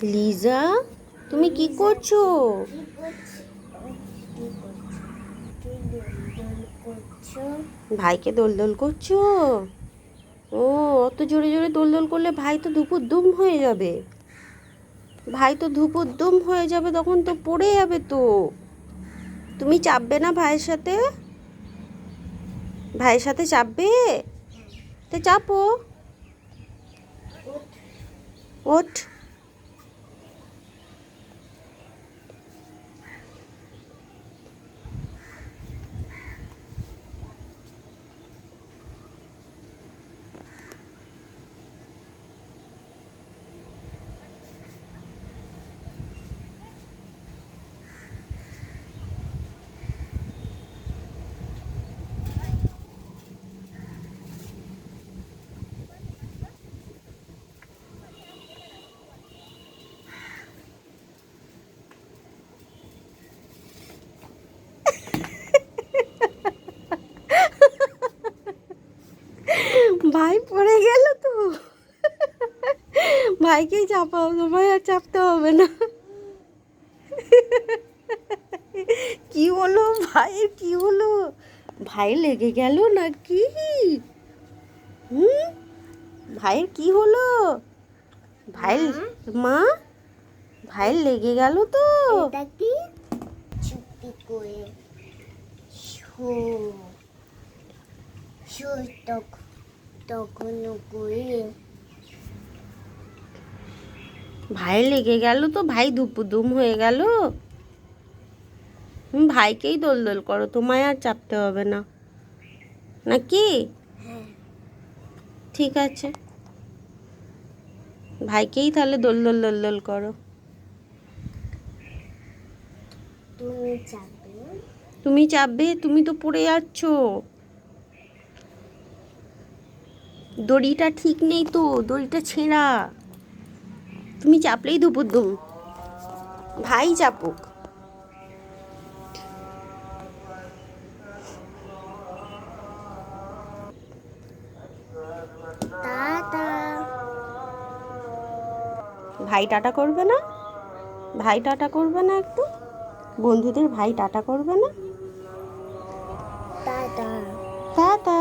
লিজা, তুমি কি করছো? ভাইকে দোল করছো? ও, অত জোরে জোরে দোল করলে ভাই তো ধুপুর দুম হয়ে যাবে। ভাই তো ধুপুর দুম হয়ে যাবে, তখন তো পড়ে যাবে তো। তুমি চাপবে না ভাইয়ের সাথে? ভাইয়ের সাথে চাপবে? তো চাপো। ওঠ। ভাই পড়ে গেল তো। ভাইকেই চাপাও, তোমায় আর চাপতে হবে না। কি হলো ভাইয়ের, কি হলো? ভাই লেগে গেল নাকি? হুম, ভাইয়ের কি হলো? ভাই, মা, ভাইয়ের লেগে গেল তো। এটা কি চুপি করে শো শো তখন করে ভাইয়ের লেগে গেল তো, ভাই দুম হয়ে গেল। ভাইকেই দোল করো, তোমায় আর চাপতে হবে না, নাকি? হ্যাঁ। ঠিক আছে, ভাইকেই তাহলে দোল করো। তুমি যাবে? তুমি চাপবে? তুমি তো পড়ে যাচ্ছ। দড়িটা ঠিক নেই তো, দড়িটা ছেঁড়া। তুমি চাপলেই দুপুর দুম। ভাই চাপুক। টাটা। ভাই টাটা করবে না? ভাই টাটা করবে না একটু? বন্ধুদের ভাই টাটা করবে না? টাটা। টাটা।